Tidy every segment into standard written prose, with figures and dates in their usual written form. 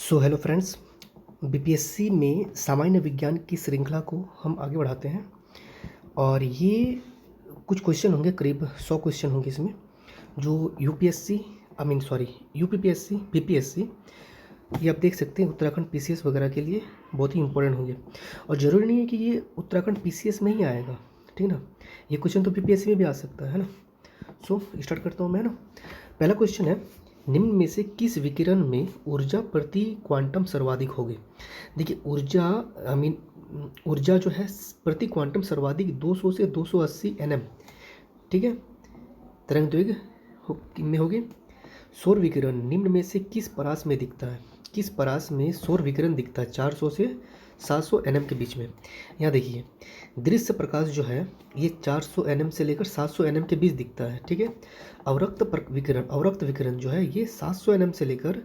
So hello friends, BPSC में सामान्य विज्ञान की श्रृंखला को हम आगे बढ़ाते हैं और ये कुछ क्वेश्चन होंगे, करीब 100 क्वेश्चन होंगे इसमें, जो यूपीएससी यूपीपीएससी बीपीएससी ये आप देख सकते हैं उत्तराखंड पीसीएस वगैरह के लिए बहुत ही इंपॉर्टेंट होंगे। और ज़रूरी नहीं है कि ये उत्तराखंड पीसीएस में ही आएगा, ठीक ना। ये क्वेश्चन तो बीपीएससी में भी आ सकता है ना। सो स्टार्ट करता हूँ मैं ना। पहला क्वेश्चन है, निम्न में से किस विकिरण में ऊर्जा प्रति क्वांटम सर्वाधिक होगी। देखिए ऊर्जा जो है प्रति क्वांटम सर्वाधिक 200 से 280 एनएम, ठीक है, तरंग द्वेग में होगी। सौर विकिरण निम्न में से किस परास में दिखता है। किस परास में सौर विकिरण दिखता है 400 से 700 एनएम के बीच में। यहाँ देखिए दृश्य प्रकाश जो है ये 400 एनएम से लेकर 700 एनएम के बीच दिखता है, ठीक है। अवरक्त विकिरण जो है ये 700 एनएम से लेकर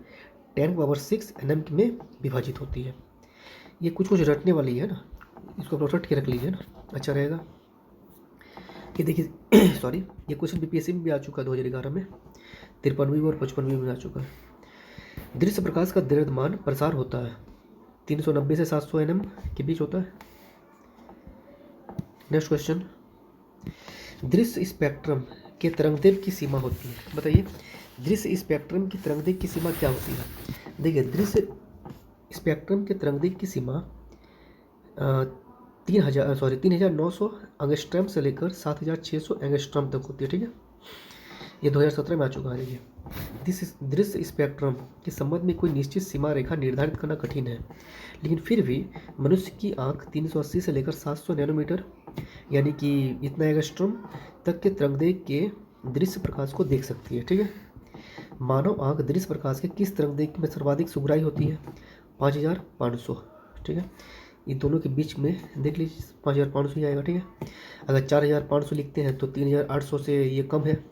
10⁻6 एनएम में विभाजित होती है। ये कुछ रटने वाली है ना, इसको रट के रख लीजिए ना, अच्छा रहेगा। ये देखिए सॉरी, ये क्वेश्चन बीपीएससी में भी आ चुका है 2011 में, 53वीं और 55वीं में आ चुका है। दृश्य प्रकाश का द्रव्यमान प्रसार होता है 390 से 700 एनएम के बीच होता है। नेक्स्ट क्वेश्चन, दृश्य स्पेक्ट्रम के तरंगदैर्घ्य की सीमा होती है। बताइए दृश्य स्पेक्ट्रम की तरंगदैर्घ्य की सीमा क्या होती है। देखिए दृश्य स्पेक्ट्रम के तरंगदैर्घ्य की सीमा 3,900 एंगस्ट्रॉम से लेकर 7,600 एंगस्ट्रॉम तक होती है, ठीक है। ये 2017 में आ चुका है। देखिए दृश्य स्पेक्ट्रम के संबंध में कोई निश्चित सीमा रेखा निर्धारित करना कठिन है, लेकिन फिर भी मनुष्य की आंख 380 से लेकर 700 नैनोमीटर यानी कि इतना एंगस्ट्रॉम तक के तरंगदैर्घ्य के दृश्य प्रकाश को देख सकती है, ठीक है। मानव आंख दृश्य प्रकाश के किस तरंगदैर्घ्य में सर्वाधिक सुगराई होती है 5,500, ठीक है। ये दोनों के बीच में देख लीजिए 5,500 ही आएगा, ठीक है। अगर 4,500 लिखते हैं तो 3,800 से ये कम है,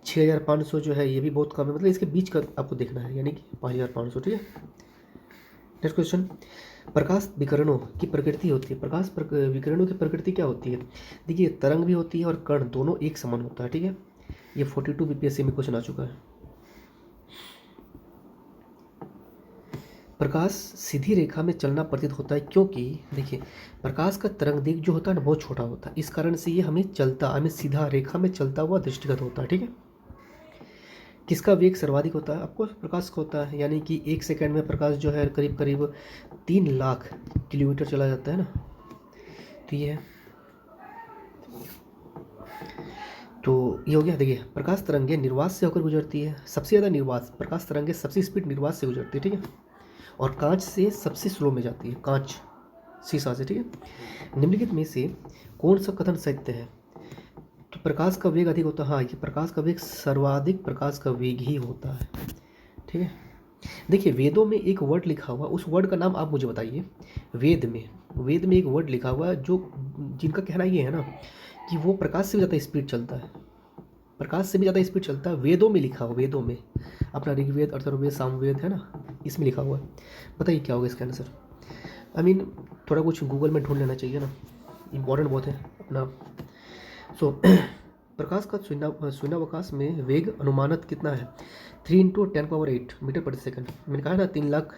6,500 जो है ये भी बहुत कम है, मतलब इसके बीच का आपको देखना है, यानी कि 5,500, ठीक है। नेक्स्ट क्वेश्चन, प्रकाश विकिरणों की प्रकृति होती है। विकिरणों की प्रकृति क्या होती है। देखिए तरंग भी होती है और कण दोनों एक समान होता है, ठीक है। ये 42 बीपीएससी में क्वेश्चन आ चुका है। प्रकाश सीधी रेखा में चलना प्रतीत होता है क्योंकि देखिए प्रकाश का तरंगदैर्घ्य जो होता है ना बहुत छोटा होता है, इस कारण से ये हमें सीधा रेखा में चलता हुआ दृष्टिगत होता है, ठीक है। किसका वेग सर्वाधिक होता है, आपको प्रकाश का होता है, यानी कि 1 सेकंड में प्रकाश जो है करीब करीब 3 लाख किलोमीटर चला जाता है ना। तो ये है, तो ये हो गया। देखिए प्रकाश तरंगें निर्वात से होकर गुजरती है, सबसे ज़्यादा निर्वात, प्रकाश तरंगें सबसे स्पीड निर्वात से गुजरती है, ठीक है। और कांच से सबसे स्लो में जाती है, कांच शीशा से, ठीक है। निम्नलिखित में से कौन सा कथन सत्य है। तो प्रकाश का वेग अधिक होता है, हाँ ये प्रकाश का वेग सर्वाधिक प्रकाश का वेग ही होता है, ठीक है। देखिए वेदों में एक वर्ड लिखा हुआ, उस वर्ड का नाम आप मुझे बताइए। वेद में एक वर्ड लिखा हुआ है जो जिनका कहना ये है ना कि वो प्रकाश से भी ज़्यादा स्पीड चलता है, प्रकाश से भी ज़्यादा स्पीड चलता है। वेदों में लिखा हुआ, वेदों में अपना ऋग्वेद, अथर्ववेद, सामवेद है ना, इसमें लिखा हुआ है। बताइए क्या होगा इसका आंसर। थोड़ा कुछ गूगल में ढूंढ लेना चाहिए ना, इम्पोर्टेंट बहुत है अपना। सो प्रकाश का शून्यावकाश में वेग अनुमानत कितना है 3 × 10⁸ मीटर प्रति सेकंड। मैंने कहा ना 3 लाख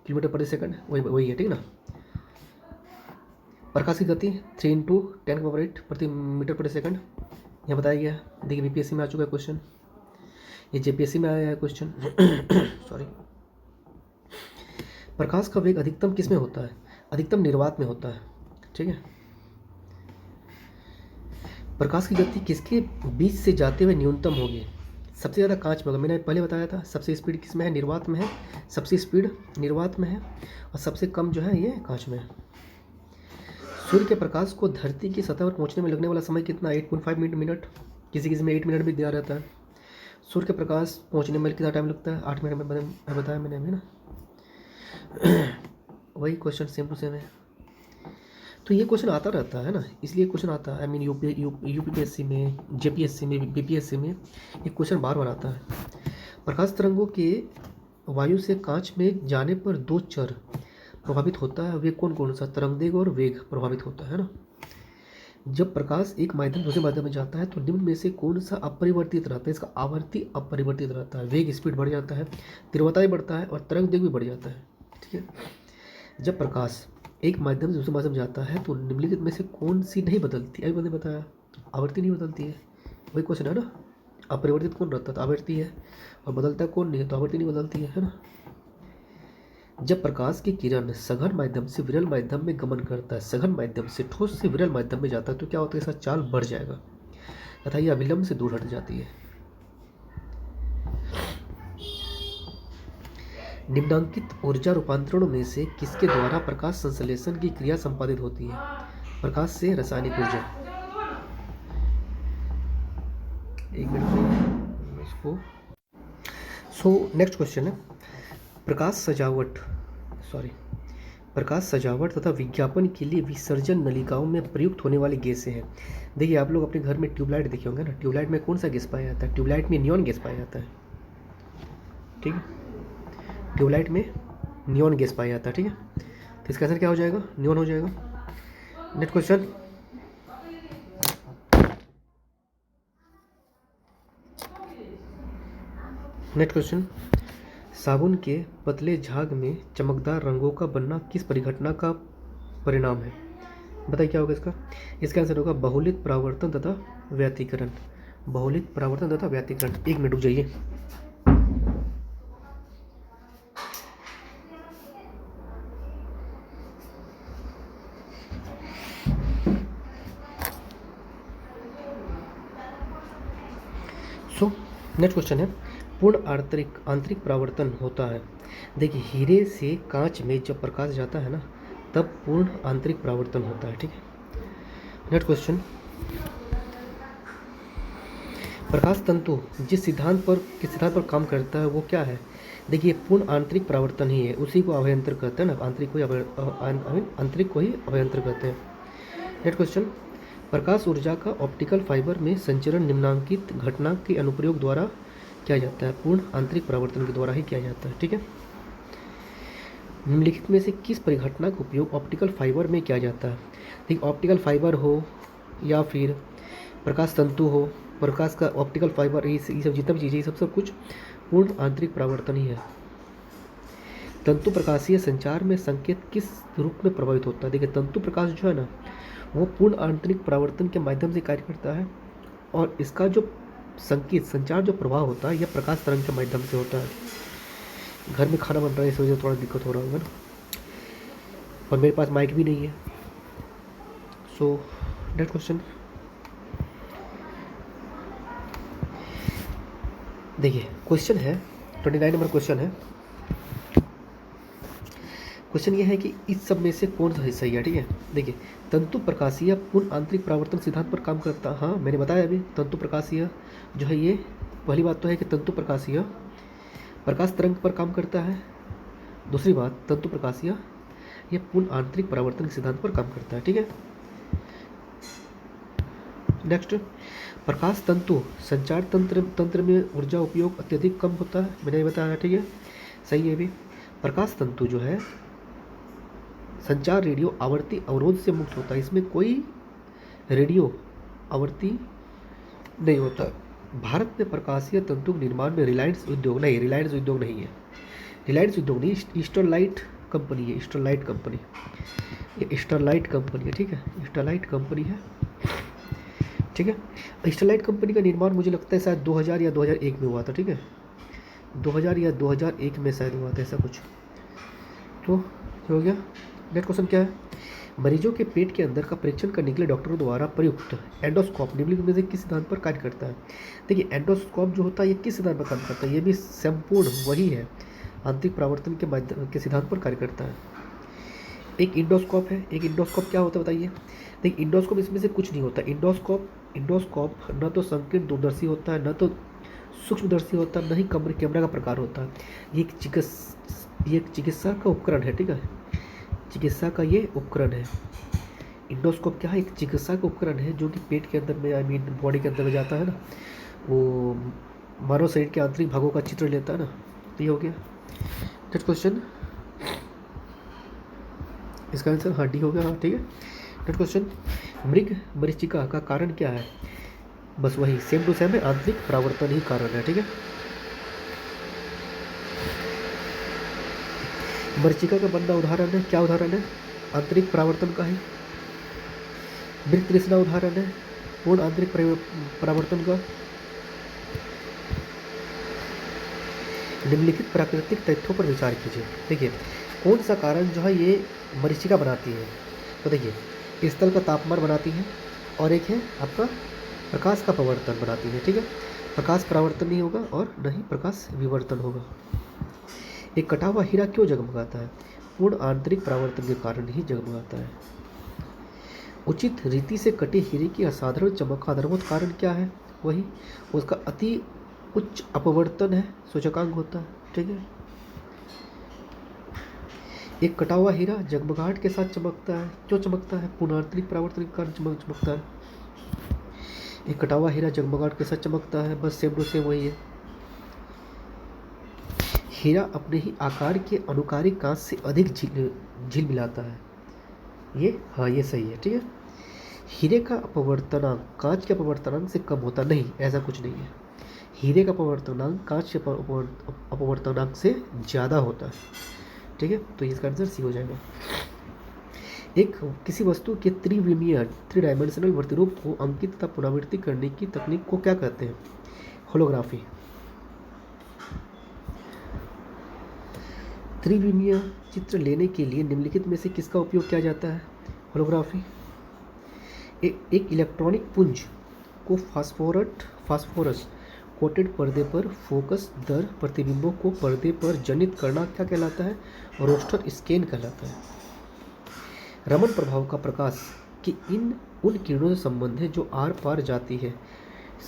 किलोमीटर प्रति सेकंड, वही है, ठीक ना। प्रकाश की गति 3 × 10⁸ प्रति मीटर प्रति सेकंड यहाँ बताया गया है। देखिए बीपीएससी में आ चुका है क्वेश्चन, ये जेपीएससी में आया है क्वेश्चन सॉरी। प्रकाश का वेग अधिकतम किस में होता है, अधिकतम निर्वात में होता है, ठीक है। प्रकाश की गति किसके बीच से जाते हुए न्यूनतम होगी, सबसे ज़्यादा कांच में होगा। मैंने पहले बताया था सबसे स्पीड किस में है, निर्वात में है, सबसे स्पीड निर्वात में है और सबसे कम जो है ये कांच में है। सूर्य के प्रकाश को धरती की सतह पर पहुंचने में लगने वाला समय कितना 8.5 मिनट, किसी किसी में 8 मिनट भी दिया रहता है। सूर्य के प्रकाश पहुंचने में कितना टाइम लगता है 8 मिनट में बताया मैंने अभी ना वही क्वेश्चन सेम टू सेम है। तो ये क्वेश्चन आता रहता है ना, इसलिए क्वेश्चन आता है यूपीपीएससी में, जेपीएससी में, बीपीएससी में ये क्वेश्चन बार बार आता है। प्रकाश तरंगों के वायु से कांच में जाने पर 2 चर प्रभावित होता है, वे कौन कौन सा, तरंगदैर्घ्य और वेग प्रभावित होता है ना। जब प्रकाश एक माध्यम से दूसरे माध्यम में जाता है तो निम्न में से कौन सा अपरिवर्तित रहता है? इसका आवर्ती अपरिवर्तित रहता है। वेग स्पीड बढ़ जाता है, तीव्रता भी बढ़ता है और तरंग वेग भी बढ़ जाता है। ठीक है। जब प्रकाश एक माध्यम से दूसरे माध्यम में जाता है तो निम्नलिखित में से कौन सी नहीं बदलती? अभी मैंने बताया आवर्ती नहीं बदलती है, वही क्वेश्चन है ना। अपरिवर्तित कौन रहता है? तो आवर्ती है। और बदलता कौन नहीं है? तो आवर्ती नहीं बदलती है ना। जब प्रकाश की किरण सघन माध्यम से विरल माध्यम में गमन करता है, सघन माध्यम से ठोस से विरल माध्यम में जाता है, तो क्या होता है? इसका चाल बढ़ जाएगा तथा यह अविलंब से दूर हट जाती है। निम्नांकित ऊर्जा रूपांतरणों में से किसके द्वारा प्रकाश संश्लेषण की क्रिया संपादित होती है? प्रकाश से रासायनिक ऊर्जा। एक मिनट में इसको। नेक्स्ट क्वेश्चन है प्रकाश सजावट तथा विज्ञापन के लिए विसर्जन नलिकाओं में प्रयुक्त होने वाली गैसें हैं। देखिए आप लोग अपने घर में ट्यूबलाइट देखे होंगे ना। ट्यूबलाइट में कौन सा गैस पाया जाता है? ट्यूबलाइट में नियॉन गैस पाया जाता है। ठीक है, ट्यूबलाइट में नियॉन गैस पाया जाता है। ठीक है, तो इसका आंसर क्या हो जाएगा? नियॉन हो जाएगा। नेक्स्ट क्वेश्चन साबुन के पतले झाग में चमकदार रंगों का बनना किस परिघटना का परिणाम है? बताइए क्या होगा इसका? इसका आंसर होगा बहुलित परावर्तन तथा व्यतिकरण। बहुलित परावर्तन तथा व्यतिकरण। एक मिनट रुक जाइए। नेक्स्ट क्वेश्चन है पूर्ण आंतरिक परावर्तन होता है। देखिए हीरे से कांच में जब प्रकाश जाता है ना तब पूर्ण आंतरिक परावर्तन होता है। ठीक है। नेक्स्ट क्वेश्चन प्रकाश तंतु किस सिद्धांत पर काम करता है वो क्या है? देखिए पूर्ण आंतरिक परावर्तन ही है, उसी को अभ्यंतर कहते हैं ना। आंतरिक को ही अभ्यंतर कहते हैं। नेक्स्ट क्वेश्चन प्रकाश ऊर्जा का ऑप्टिकल फाइबर में संचरण निम्नांकित घटना के अनुप्रयोग द्वारा किया जाता है। पूर्ण आंतरिक परावर्तन के द्वारा ही किया जाता है। ठीक है। निम्नलिखित में से किस परिघटना का उपयोग ऑप्टिकल फाइबर में किया जाता है? ठीक, ऑप्टिकल फाइबर हो या फिर प्रकाश तंतु हो, प्रकाश का ऑप्टिकल फाइबर, ये सब जितना भी चीज़ें, सब कुछ पूर्ण आंतरिक परावर्तन ही है। तंतु प्रकाशीय संचार में संकेत किस रूप में प्रभावित होता है? देखिए तंतु प्रकाश जो है ना वो पूर्ण आंतरिक परावर्तन के माध्यम से कार्य करता है और इसका जो संकेत संचार जो प्रभाव होता है यह प्रकाश तरंग के माध्यम से होता है। घर में खाना बन रहा है इस वजह से थोड़ा दिक्कत हो रहा होगा ना, और मेरे पास माइक भी नहीं है। नेक्स्ट क्वेश्चन देखिए क्वेश्चन है 29 नंबर क्वेश्चन है। क्वेश्चन ये है कि इस सब में से कौन सा हिस्सा है? ठीक है, देखिए तंतु प्रकाशीय पूर्ण आंतरिक परावर्तन सिद्धांत पर काम करता है। हाँ मैंने बताया अभी तंतु प्रकाशीय जो है, ये पहली बात तो है कि तंतु प्रकाशीय प्रकाश तरंग पर काम करता है। दूसरी बात तंतु प्रकाशीय ये पूर्ण आंतरिक परावर्तन के सिद्धांत पर काम करता है। ठीक है। नेक्स्ट प्रकाश तंतु संचार तंत्र में ऊर्जा उपयोग अत्यधिक कम होता है। मैंने बताया। ठीक है, सही है भी। प्रकाश तंतु जो है संचार रेडियो आवर्ती अवरोध से मुक्त होता है, इसमें कोई रेडियो आवर्ती नहीं होता। भारत में प्रकाशीय तंतु के निर्माण में रिलायंस उद्योग नहीं है। रिलायंस उद्योग नहीं, स्टरलाइट कंपनी है। स्टरलाइट कंपनी, ये स्टरलाइट कंपनी है। ठीक है, स्टरलाइट कंपनी है। ठीक है, स्टरलाइट कंपनी का निर्माण मुझे लगता है शायद 2000 या 2001 में हुआ था। ठीक है, 2000 या 2001 में शायद हुआ था ऐसा कुछ। तो हो गया। नेक्स्ट क्वेश्चन क्या है? मरीजों के पेट के अंदर का परीक्षण करने के लिए डॉक्टरों द्वारा प्रयुक्त एंडोस्कोप निम्नलिखित में से किस सिद्धांत पर कार्य करता है? देखिए एंडोस्कोप जो होता है ये किस सिद्धांत पर काम करता है? ये भी संपूर्ण वही है, आंतरिक परावर्तन के माध्यम के सिद्धांत पर कार्य करता है। एक इंडोस्कोप है। एक इंडोस्कोप क्या होता है बताइए? देखिए इंडोस्कोप इसमें से कुछ नहीं होता। इंडोस्कोप न तो संकीर्ण दूरदर्शी होता है, न तो सूक्ष्मदर्शी होता है, न ही कैमरा का प्रकार होता है। ये एक चिकित्सा का उपकरण है। ठीक है, चिकित्सा का ये उपकरण है। इंडोस्कोप क्या है? एक चिकित्सा का उपकरण है जो कि पेट के अंदर में बॉडी के अंदर में जाता है ना, वो मानव शरीर के आंतरिक भागों का चित्र लेता है ना। तो ये हो गया। नेक्स्ट क्वेश्चन, इसका आंसर हाँ डी हो गया। हाँ ठीक है। नेक्स्ट क्वेश्चन मृग मरीचिका का कारण क्या है? बस वही सेम टू सेम है, आंतरिक परावर्तन ही कारण है। ठीक है, मरीचिका का बनना उदाहरण है, क्या उदाहरण है? आंतरिक परावर्तन का है। मृग तृष्णा उदाहरण है पूर्ण आंतरिक परावर्तन का। निम्नलिखित प्राकृतिक तथ्यों पर विचार कीजिए। देखिए कौन सा कारण जो है ये मरीचिका बनाती है? तो देखिए स्थल का तापमान बनाती है, और एक है आपका प्रकाश का परावर्तन बनाती है। ठीक है, प्रकाश परावर्तन नहीं होगा और न ही प्रकाश विवर्तन होगा। एक कटा हुआ हीरा क्यों जगमगाता है? पूर्ण आंतरिक परावर्तन के कारण ही जगमगाता है। उचित रीति से कटे हीरे की असाधारण चमक का आधारभूत कारण क्या है? वही उसका अति उच्च अपवर्तन है, सूचकांक होता है। ठीक है, एक कटा हुआ हीरा जगमगाहट के साथ चमकता है। क्यों चमकता है? पूर्ण आंतरिक परावर्तन के कारण चमकता है। एक कटा हुआ हीरा जगमगाहट के साथ चमकता है, बस सेम टू सेम वही है। हीरा अपने ही आकार के अनुकारी कांच से अधिक झिलमिलाता है। ये हाँ ये सही है। ठीक है, हीरे का अपवर्तनांक कांच के अपवर्तनांक से कम होता नहीं, ऐसा कुछ नहीं है। हीरे का अपवर्तनांक कांच के अपवर्तनांक से ज़्यादा होता है। ठीक है, तो इसका आंसर सी हो जाएगा। एक किसी वस्तु के त्रिविमीय 3 डायमेंशनल प्रतिरूप को अंकित तथा पुनरावृत्ति करने की तकनीक को क्या कहते हैं? होलोग्राफी। त्रिविमीय चित्र लेने के लिए निम्नलिखित में से किसका उपयोग किया जाता है? होलोग्राफी। एक इलेक्ट्रॉनिक पुंज को फास्फोरस कोटेड पर्दे पर फोकस दर प्रतिबिंबों को पर्दे पर जनित करना क्या कहलाता है? रोस्टर स्कैन कहलाता है। रमन प्रभाव का प्रकाश की उन किरणों से संबंध है जो आर पार जाती है।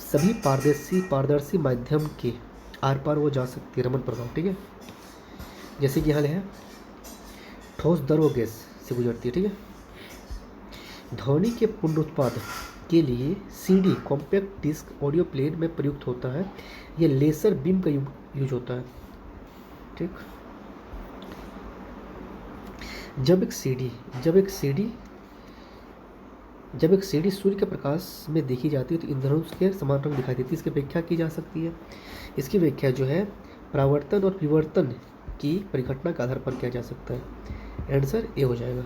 सभी पारदर्शी माध्यम के आर पार वो जा सकती है रमन प्रभाव। ठीक है, जैसे कि यहाँ है ठोस दर वो गैस से गुजरती है। ठीक है, ध्वनि के पुनरुत्पाद के लिए CD compact disc audio player में प्रयुक्त होता है। ये लेसर बीम का यूज होता है। ठीक, जब एक सीडी सूर्य के प्रकाश में देखी जाती है तो इंद्रधनुष के समान रंग दिखाई देती है। इसकी व्याख्या की जा सकती है। इसकी व्याख्या जो है परावर्तन और विवर्तन की परिघटना के आधार पर किया जा सकता है। आंसर ए हो जाएगा।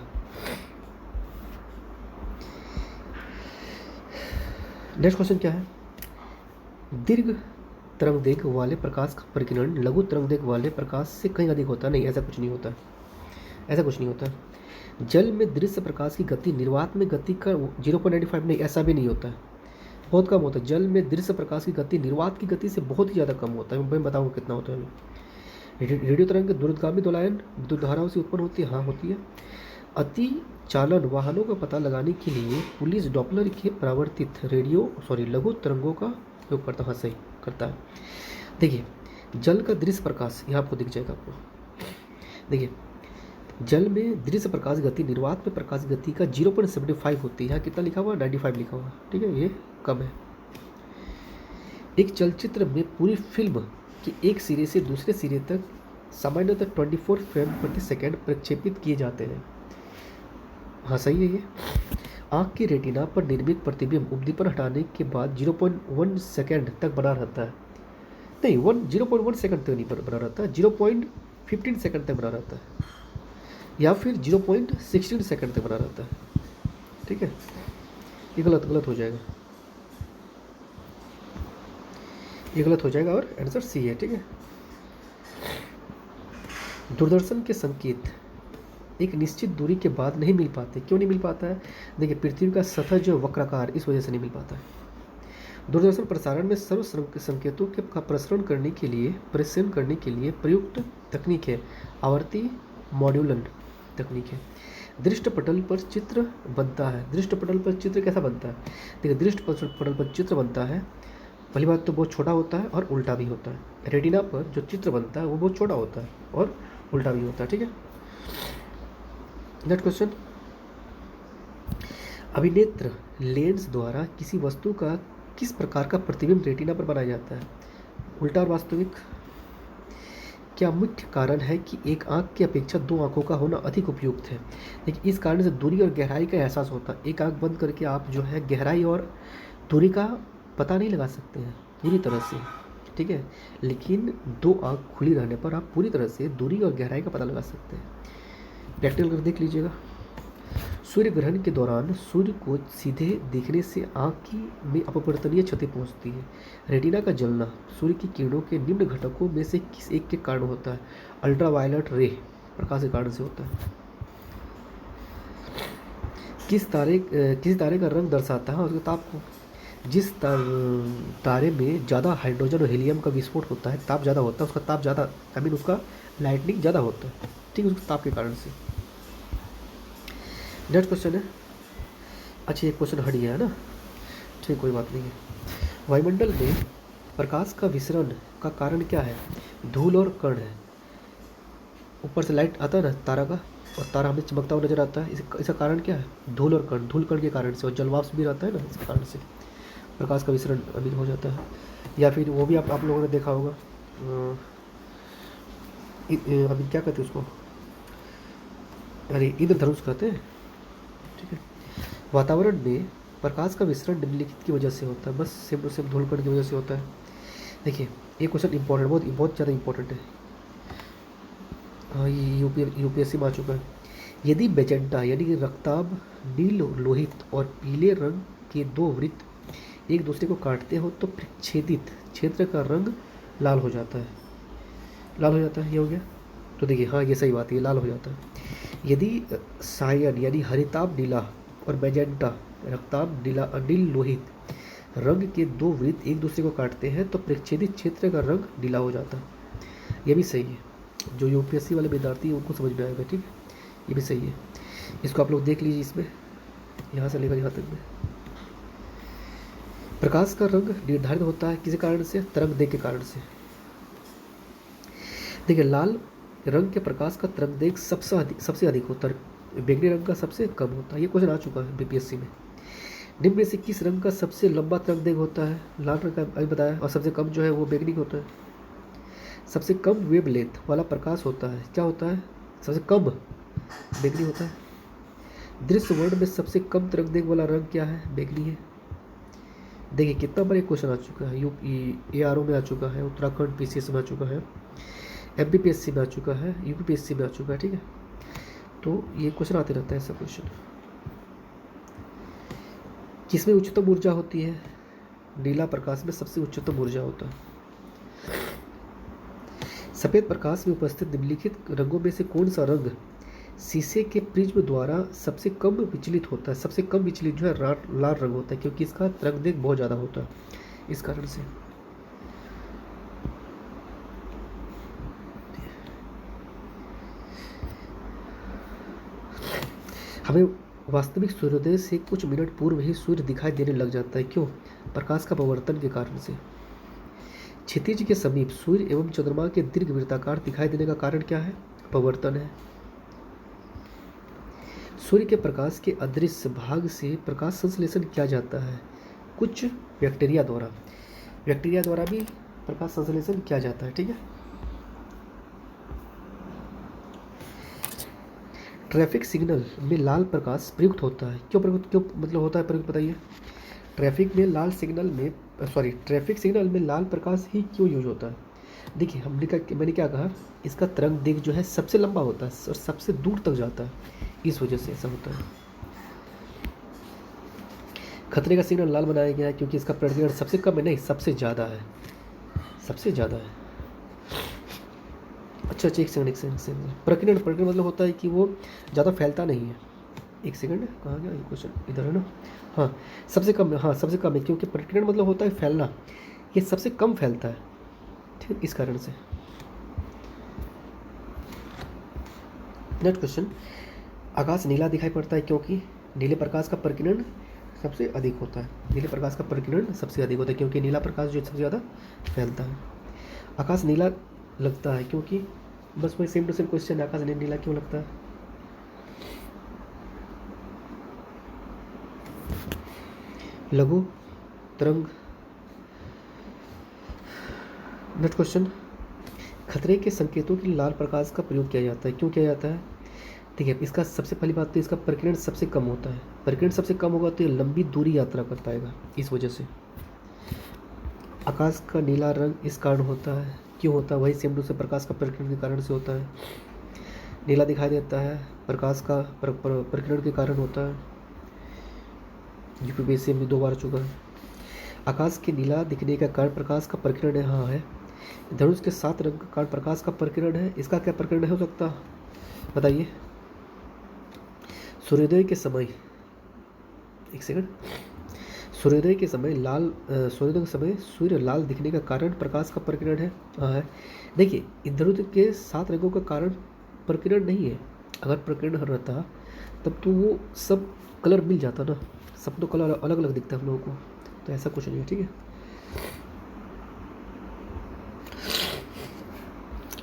नेक्स्ट क्वेश्चन क्या है? दीर्घ तरंगदैर्घ्य वाले प्रकाश का परिकिरण लघु तरंगदैर्घ्य वाले प्रकाश से कहीं अधिक होता है। नहीं, ऐसा कुछ नहीं होता। ऐसा कुछ नहीं होता। जल में दृश्य प्रकाश की गति निर्वात में गति का 0.95 नहीं, ऐसा भी नहीं होता है, बहुत कम होता है। जल में दृश्य प्रकाश की गति निर्वात की गति से बहुत ही ज़्यादा कम होता है। मैं बताऊँगा कितना होता है। रेडियो तरंग दूरगामी दोलयन विद्युत धाराओं से उत्पन्न होती है। हाँ होती है। अति चालन वाहनों का पता लगाने के लिए पुलिस डॉपलर के परावर्तित लघु तरंगों का उपयोग करता है। हाँ सही करता है। देखिए जल का दृश्य प्रकाश यहाँ आपको दिख जाएगा आपको। देखिए जल में दृश्य प्रकाश गति निर्वात में प्रकाश गति का 0.75 होती है। यहाँ कितना लिखा हुआ? 95 लिखा हुआ। ठीक है, ये कम है। एक चलचित्र में पूरी फिल्म के एक सिरे से दूसरे सिरे तक सामान्यतः 24 फ्रेम प्रति सेकंड प्रक्षेपित किए जाते हैं। हाँ सही है ये। आँख की रेटिना पर निर्मित प्रतिबिंब उद्दीपन हटाने के बाद 0.1 सेकंड तक बना रहता है। नहीं 0.1 सेकंड तक नहीं बना रहता, 0.15 सेकंड तक बना रहता है, या फिर 0.16 सेकंड तक बना रहता है। ठीक है, ये गलत हो जाएगा, ये गलत हो जाएगा और आंसर सी है। ठीक है, दूरदर्शन के संकेत एक निश्चित दूरी के बाद नहीं मिल पाते। क्यों नहीं मिल पाता है? देखिए पृथ्वी का सतह जो वक्राकार, इस वजह से नहीं मिल पाता है। दूरदर्शन प्रसारण में सर्व संकेतों के का प्रेषण करने के लिए प्रयुक्त तकनीक है आवर्ती मॉड्यूलन तकनीक है। दृष्ट पटल पर चित्र बनता है। दृष्ट पटल पर चित्र कैसा बनता है? देखिए दृष्ट पटल पर चित्र बनता है, पहली बात तो बहुत छोटा होता है और उल्टा भी होता है। रेटिना पर जो चित्र बनता है वो बहुत छोटा होता है और उल्टा भी होता है। ठीक है, नेक्स्ट क्वेश्चन। अभिनेत्र लेंस द्वारा किसी वस्तु का किस प्रकार का प्रतिबिंब रेटिना पर बनाया जाता है? उल्टा और वास्तविक। क्या मुख्य कारण है कि एक आंख की अपेक्षा दो आंखों का होना अधिक उपयुक्त है? देखिए, इस कारण से दूरी और गहराई का एहसास होता है। एक आंख बंद करके आप जो है गहराई और दूरी का पता नहीं लगा सकते हैं पूरी तरह से, ठीक है, लेकिन दो आंख खुली रहने पर आप पूरी तरह से दूरी और गहराई का पता लगा सकते हैं। प्रैक्टिकल कर देख लीजिएगा। सूर्य ग्रहण के दौरान सूर्य को सीधे देखने से आँख की में अपवर्तनीय क्षति पहुंचती है। रेटिना का जलना सूर्य की किरणों के निम्न घटकों में से किस एक के कारण होता है? अल्ट्रावायलेट रे प्रकाश के कारण से होता है। किस तारे का रंग दर्शाता है उसके ताप को? जिस तारे में ज़्यादा हाइड्रोजन और हीलियम का विस्फोट होता है, ताप ज़्यादा होता है, उसका ताप ज़्यादा, आई मीन उसका लाइटनिंग ज़्यादा होता है, ठीक है, उसके ताप के कारण से। नेक्स्ट क्वेश्चन है, अच्छा ये क्वेश्चन हट गया है ना, ठीक, कोई बात नहीं है। वायुमंडल में प्रकाश का विसरण का कारण क्या है? धूल और कण है। ऊपर से लाइट आता है ना तारा का, और तारा हमें चमकता हुआ नजर आता है, इसका कारण क्या है? धूल और कण, धूल कण के कारण से, और जलवाष्प भी रहता है ना, इस कारण से प्रकाश का विसरण अभी हो जाता है। या फिर वो भी आप लोगों ने देखा होगा, अभी क्या कहते हैं उसको, अरे इंद्रधनुष कहते हैं, ठीक है। वातावरण में प्रकाश का विसरण निम्नलिखित की वजह से होता है, बस सेम टू सेम धूल कण की वजह से होता है। देखिए ये क्वेश्चन इंपॉर्टेंट, बहुत ज़्यादा इंपॉर्टेंट है। हाँ, ये यूपीएससी में आ चुका है। यदि मेजेंटा यानी कि रक्ताभ, नील लोहित और पीले रंग के दो वृत्त एक दूसरे को काटते हो तो प्रच्छेदित क्षेत्र का रंग लाल हो जाता है। लाल हो जाता है, ये हो गया। तो देखिए हाँ, ये सही बात है, ये लाल हो जाता है। यदि सायन यानी हरिताभ नीला और मैजेंटा रक्ताभ नीला नील लोहित रंग के दो वृत्त एक दूसरे को काटते हैं तो प्रच्छेदित क्षेत्र का रंग नीला हो जाता है। ये भी सही है, जो यूपीएससी वाले विद्यार्थी हैं उनको समझ में आएगा, ठीक है, ये भी सही है। इसको आप लोग देख लीजिए, इसमें यहाँ से लेकर यहाँ तक में प्रकाश का रंग निर्धारित होता है किसी कारण से? तरंग देग के कारण से। देखिए लाल रंग के प्रकाश का तरंग देग सबसे अधिक होता है, बैंगनी रंग का सबसे कम होता है। ये क्वेश्चन आ चुका है बीपीएससी में। निम्न में से किस रंग का सबसे लंबा तरंग देग होता है? लाल रंग का अभी बताया, और सबसे कम जो है वो बैंगनी होता है। सबसे कम वेवलेंथ वाला प्रकाश होता है, क्या होता है? सबसे कम बैंगनी होता है। दृश्य वर्ण में सबसे कम तरंग देग वाला रंग क्या है? बैंगनी है। देखिए कितना बार एक क्वेश्चन आ चुका है, यूपी एआरओ में आ चुका है, उत्तराखंड पीसीएस में आ चुका है, एमपीपीएससी में आ चुका है, यूपीपीएससी में आ चुका है, ठीक है। तो ये क्वेश्चन आते रहता है ऐसा क्वेश्चन। किसमें उच्चतम ऊर्जा होती है? नीला प्रकाश में सबसे उच्चतम ऊर्जा होता है। सफेद प्रकाश में उपस्थित निम्नलिखित रंगों में से कौन सा रंग शीशे के प्रिज्म द्वारा सबसे कम विचलित होता है? सबसे कम विचलित जो है लाल रंग होता है, क्योंकि इसका तरंग देग बहुत ज़्यादा होता है, इस कारण से। हमें वास्तविक सूर्योदय से कुछ मिनट पूर्व ही सूर्य दिखाई देने लग जाता है, क्यों? प्रकाश का पवर्तन के कारण से। क्षितिज के समीप सूर्य एवं चंद्रमा के दीर्घ वृत्ताकार दिखाई देने का कारण क्या है? पवर्तन है। सूर्य के प्रकाश के अदृश्य भाग से प्रकाश संश्लेषण किया जाता है कुछ बैक्टीरिया द्वारा। बैक्टीरिया द्वारा भी प्रकाश संश्लेषण किया जाता है, ठीक है। ट्रैफिक सिग्नल में लाल प्रकाश प्रयुक्त होता है, क्यों मतलब होता है प्रयुक्त, बताइए। ट्रैफिक सिग्नल में लाल प्रकाश ही क्यों यूज होता है? देखिए मैंने क्या कहा, इसका तरंग देग जो है सबसे लंबा होता है और सबसे दूर तक जाता है, इस वजह से ऐसा होता है। खतरे का सिग्नल लाल बनाया गया है क्योंकि इसका प्रकीर्णन सबसे कम है, नहीं सबसे ज़्यादा है, सबसे ज़्यादा है। अच्छा एक सेकंड। प्रकीर्णन मतलब होता है कि वो ज़्यादा फैलता नहीं है। एक सेकंड, कहाँ गया ये क्वेश्चन, इधर है ना। हाँ सबसे कम है, क्योंकि प्रकीर्णन मतलब होता है फैलना, ये सबसे कम फैलता है, ठीक, इस कारण से। नेक्स्ट क्वेश्चन, आकाश नीला दिखाई पड़ता है क्योंकि नीले प्रकाश का प्रकीर्णन सबसे अधिक होता है। नीले प्रकाश का प्रकीर्णन सबसे अधिक होता है क्योंकि नीला प्रकाश जो सबसे ज़्यादा फैलता है। आकाश नीला लगता है क्योंकि, बस वही सेम टू सेम क्वेश्चन, आकाश नीला क्यों लगता है? लघु तरंग। नेक्स्ट क्वेश्चन, खतरे के संकेतों के लिए लाल प्रकाश का प्रयोग किया जाता है। क्यों किया जाता है? ठीक है, इसका सबसे पहली बात तो इसका प्रकीर्णन सबसे कम होता है। प्रकीर्णन सबसे कम होगा तो ये लंबी दूरी यात्रा कर पाएगा, इस वजह से। आकाश का नीला रंग इस कारण होता है। क्यों होता है? वही सेम रूप से प्रकाश का प्रकीर्णन के कारण से होता है। नीला दिखाई देता है, प्रकाश का प्रकीर्णन के कारण होता है। यूपीपीएससी में 2 बार आ चुका है। आकाश के नीला दिखने का कारण प्रकाश का प्रकीर्णन यहाँ है। धनुष के 7 रंग का कारण प्रकाश का प्रकीर्णन है। इसका क्या प्रकीर्णन हो सकता है, बताइए? सूर्योदय के समय, एक सेकंड, सूर्योदय के समय सूर्योदय के समय सूर्य लाल दिखने का कारण प्रकाश का प्रकीर्णन है। हाँ है। देखिए, इंद्रधनुष के 7 रंगों का कारण प्रकीर्णन नहीं है। अगर प्रकीर्णन रहता तब तो वो सब कलर मिल जाता ना, सब तो कलर अलग अलग दिखता है हम लोगों को, तो ऐसा कुछ नहीं है। ठीक है,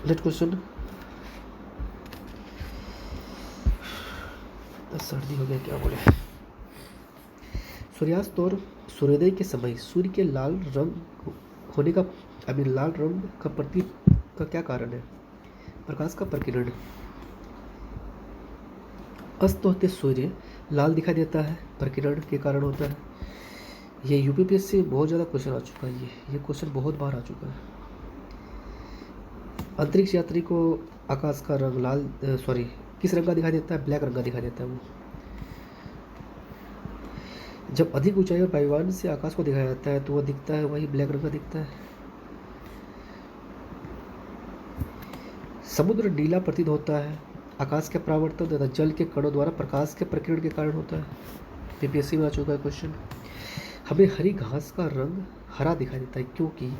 नेक्स्ट क्वेश्चन। सर्दी हो गया क्या बोले। सूर्यास्त और सूर्योदय के समय सूर्य के लाल रंग होने का लाल रंग का प्रतीक का क्या कारण है? प्रकाश का प्रकीर्णन। अस्त होते सूर्य लाल दिखाई देता है, प्रकीर्णन के कारण होता है। ये यूपीपीएससी से बहुत ज़्यादा क्वेश्चन आ चुका है। ये क्वेश्चन बहुत बार आ चुका है। अंतरिक्ष यात्री को आकाश का रंग लाल किस रंग का दिखाई देता है? ब्लैक रंग का दिखाई देता है वो। जब अधिक ऊंचाई और वायुयान से आकाश को दिखाया जाता है तो वह दिखता है, वही ब्लैक रंग का दिखता है। समुद्र नीला प्रतीत होता है, आकाश के परावर्तन तथा जल के कणों द्वारा प्रकाश के प्रकीर्णन के कारण होता है। पीपीएससी में आ चुका है क्वेश्चन। हमें हरी घास का रंग हरा दिखाई देता है क्योंकि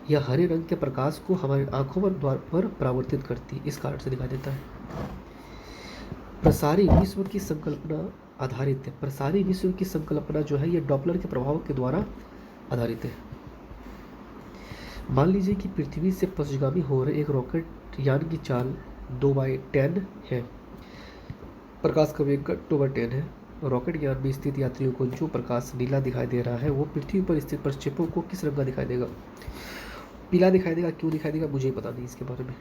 यह हरे रंग के प्रकाश को हमारी आंखों पर परावर्तित करती है, इस कारण से दिखाई देता है। प्रसारी विश्व की संकल्पना आधारित है। प्रसारी विश्व की संकल्पना जो है ये डॉपलर के प्रभाव के द्वारा आधारित है। मान लीजिए कि पृथ्वी से पश्चिमगामी हो रहे एक रॉकेट यान की चाल 2/10 है। प्रकाश का वेग 2/10 है। रॉकेट यान में स्थित यात्रियों को जो प्रकाश नीला दिखाई दे रहा है वो पृथ्वी पर स्थित प्रक्षेपों को किस रंग का दिखाई देगा? पीला दिखाई देगा। क्यों दिखाई देगा मुझे पता नहीं इसके बारे में।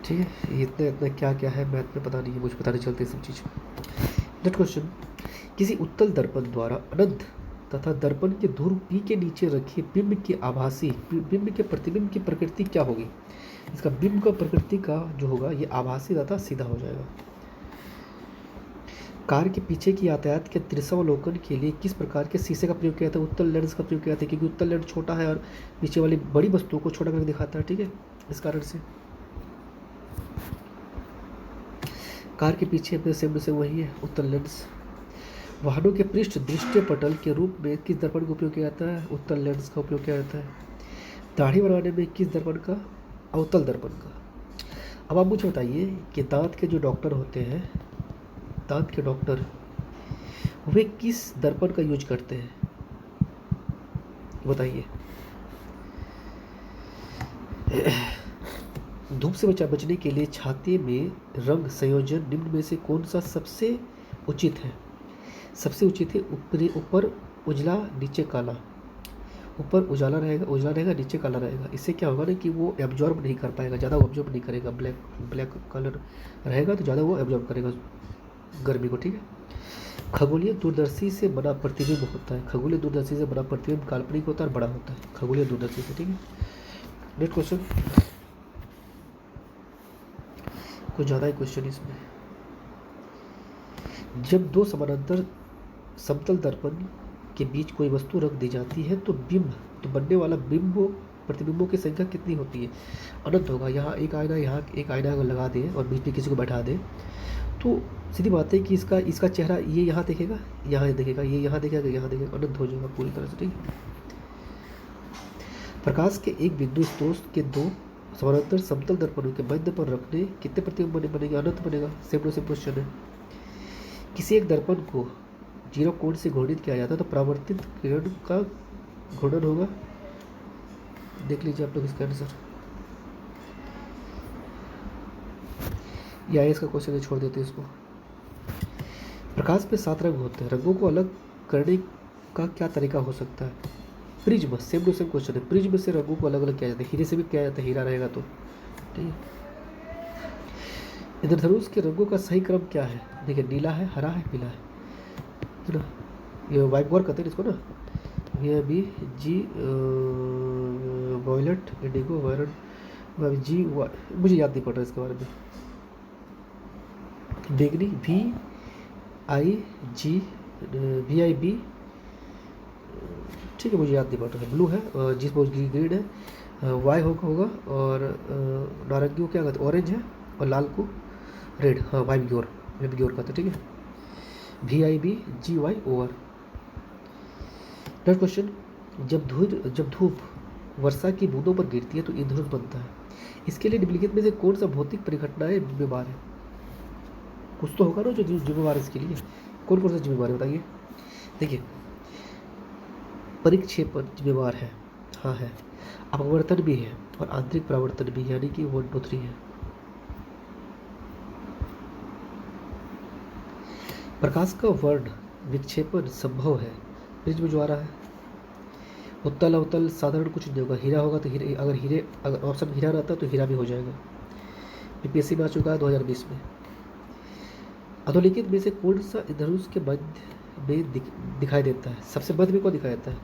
ठीक है, इतना क्या क्या है मैथ में पता नहीं है, मुझे पता नहीं चलती सब चीज़। Next question. किसी उत्तल दर्पण द्वारा अनंत तथा दर्पण के ध्रुव पी के नीचे रखे बिंब के आभासी बिंब के प्रतिबिंब की प्रकृति क्या होगी? इसका बिंब का प्रकृति का जो होगा ये आभासी तथा सीधा हो जाएगा। कार के पीछे की यातायात के दृश्यावलोकन के लिए किस प्रकार के शीशे का प्रयोग किया जाता है? उत्तल लेंस का प्रयोग किया जाता है क्योंकि उत्तल लेंस छोटा है और पीछे वाली बड़ी वस्तुओं को छोटा करके दिखाता है। ठीक है, इस कारण से कार के पीछे अपने सेम से वही है उत्तल लेंस। वाहनों के पृष्ठ दृश्य पटल के रूप में किस दर्पण का उपयोग किया जाता है? उत्तल लेंस का उपयोग किया जाता है। दाढ़ी बनाने में किस दर्पण का? अवतल दर्पण का। अब आप मुझे बताइए कि दांत के जो डॉक्टर होते हैं, दांत के डॉक्टर वे किस दर्पण का यूज करते हैं बताइए? धूप से बचने के लिए छाते में रंग संयोजन निम्न में से कौन सा सबसे उचित है? सबसे उचित है ऊपर उजला नीचे काला। ऊपर उजाला रहेगा नीचे काला रहेगा। इससे क्या होगा ना कि वो एब्जॉर्ब नहीं कर पाएगा, ज़्यादा वो एब्जॉर्ब नहीं करेगा। ब्लैक कलर रहेगा तो ज़्यादा वो एब्जॉर्ब करेगा गर्मी को। ठीक है, खगोलीय दूरदर्शी से बना प्रतिबिंब होता है। खगोलीय दूरदर्शी से बना प्रतिबिंब काल्पनिक होता है और बड़ा होता है खगोलीय दूरदर्शी से। ठीक है, नेक्स्ट क्वेश्चन। कुछ ज़्यादा ही क्वेश्चन इसमें। जब 2 समानांतर समतल दर्पण के बीच कोई वस्तु रख दी जाती है तो बनने वाला प्रतिबिंबों की संख्या कितनी होती है? अनंत होगा। यहाँ एक आईना लगा दे और बीच में किसी को बैठा दे तो सीधी बात है कि इसका चेहरा ये यहाँ देखेगा, यहाँ देखेगा, ये यहाँ देखेगा, यहाँ देखेगा, अनंत हो जाएगा पूरी तरह से। ठीक है, प्रकाश के एक बिंदु स्रोत के 2 समानांतर समतल दर्पणों के मध्य पर रखने कितने प्रतिबिंब बनेंगे? अनंत बनेगा। सेम टू सेम क्वेश्चन है। किसी एक दर्पण को 0 कोण से घूर्णित किया जाता है तो परावर्तित किरण का घूर्णन होगा। देख लीजिए आप लोग इसका आंसर। या इसका क्वेश्चन छोड़ देते हैं इसको। प्रकाश में 7 रंग होते हैं। रंगों को अलग करने का क्या तरीका हो सकता है? Prism, same to same question है। प्रिज्म से रंगों को अलग अलग किया जाता है, हीरे से भी किया जाता है, हीरा रहेगा तो ठीक है। इंद्रधनुष के रंगों का सही क्रम क्या है? देखिए नीला है, हरा है, पीला है ना। ये वाइट गौर कहते हैं इसको ना। ये भी जी वॉयलेट, इंडिगो, वायरन, जी मुझे याद नहीं पड़ रहा इसके बारे में। बेगनी, VIB, ठीक है, मुझे याद नहीं पड़ रहा है। ब्लू है, जिसमें ग्रीन है, वाई होगा और नारंगी को क्या कहते हैं, ऑरेंज है, और लाल को रेड, हाँ वाइट ग्योर कहते हैं, ठीक है। VIBGY over. नेक्स्ट क्वेश्चन, जब धूप वर्षा की बूंदों पर गिरती है तो इंद्रधनुष बनता है। इसके लिए निम्नलिखित में से कौन सा भौतिक परिघटनाएं जिम्मेवार है? कुछ तो होगा ना जो जिम्मेवार है इसके लिए। कौन कौन सा जिम्मेवार है बताइए। देखिए परिक्षेपण जिम्मेवार है, हाँ है। अपवर्तन भी है और आंतरिक परावर्तन भी, यानी कि 1 2 3 है। प्रकाश का वर्ण विक्षेपण संभव है, प्रिज्म द्वारा है। उत्तल अवतल साधारण कुछ नहीं होगा, हीरा होगा तो हीरे, अगर ऑप्शन हीरा रहता तो हीरा भी हो जाएगा। PPSC में आ चुका है 2020 में। अधोलिखित में से कौन सा इंद्रधनुष के मध्य में दिखाई देता है? सबसे मध्य में कौन दिखाई देता है?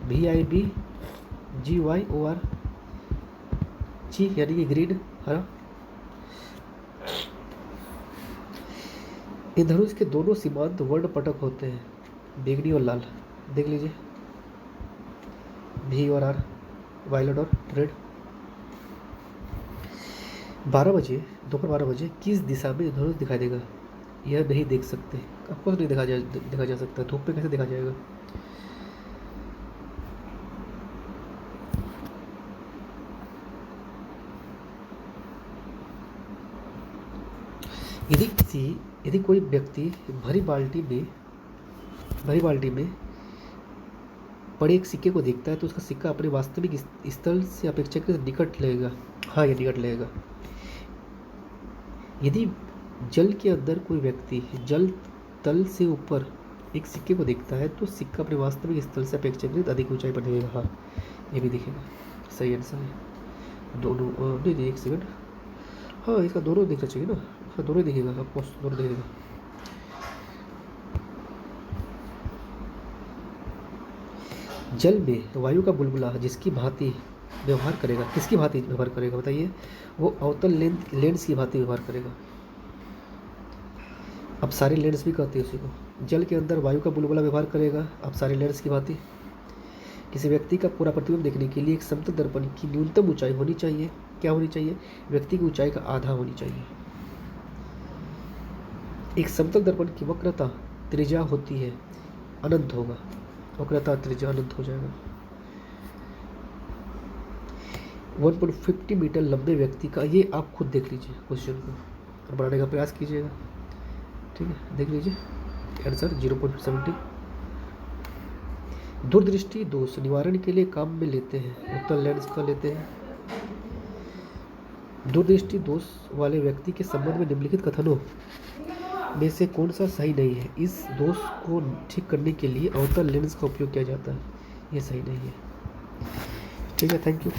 VIBGY जी, यानी कि ग्रीन, हरा। इंद्रधनुष के दोनों सीमांत वर्ण पटक होते हैं, बैंगनी और लाल। देख लीजिए, V और R, वायलेट और रेड। 12 बजे, दोपहर 12 बजे किस दिशा में इंद्रधनुष दिखाई देगा? यह नहीं देख सकते, आपको नहीं देखा जा सकता, धूप पे कैसे देखा जाएगा। यदि कोई व्यक्ति भरी बाल्टी में पड़े एक सिक्के को देखता है तो उसका सिक्का अपने वास्तविक स्थल से अपेक्षाकृत निकट लगेगा। हाँ, ये निकट लगेगा। यदि जल के अंदर कोई व्यक्ति जल तल से ऊपर एक सिक्के को देखता है तो सिक्का अपने वास्तविक स्थल से अपेक्षाकृत अधिक ऊंचाई पर लगेगा। हाँ, ये भी दिखेगा, सही आंसर है। दोनों नहीं, एक सेकंड, हाँ इसका दोनों दिखना चाहिए ना। हाँ, दोनों दिखेगा, आपको दोनों दिखेगा। जल में वायु का बुलबुला जिसकी भांति व्यवहार करेगा, किसकी भांति व्यवहार करेगा बताइए? वो अवतल लेंस की भांति व्यवहार करेगा। अब सारे लेंस भी कहते हैं उसी को। जल के अंदर वायु का बुलबुला व्यवहार करेगा अब सारे लेंस की भांति। किसी व्यक्ति का पूरा प्रतिबिंब देखने के लिए एक समतल दर्पण की न्यूनतम ऊंचाई होनी चाहिए, क्या होनी चाहिए? व्यक्ति की ऊंचाई का आधा होनी चाहिए। एक समतल दर्पण की वक्रता त्रिज्या होती है, अनंत होगा, वक्रता त्रिज्या अनंत हो जाएगा। 1.50 मीटर लंबे व्यक्ति का, ये आप खुद देख लीजिए क्वेश्चन को और बनाने का प्रयास कीजिएगा, ठीक है। देख लीजिए आंसर 0.70। दूरदृष्टि दोष निवारण के लिए काम में लेते हैं, उत्तल लेंस का लेते हैं। दूरदृष्टि दोष वाले व्यक्ति के संबंध में निम्नलिखित कथनों में से कौन सा सही नहीं है? इस दोष को ठीक करने के लिए अवतल लेंस का उपयोग किया जाता है, ये सही नहीं है, ठीक है। Thank you.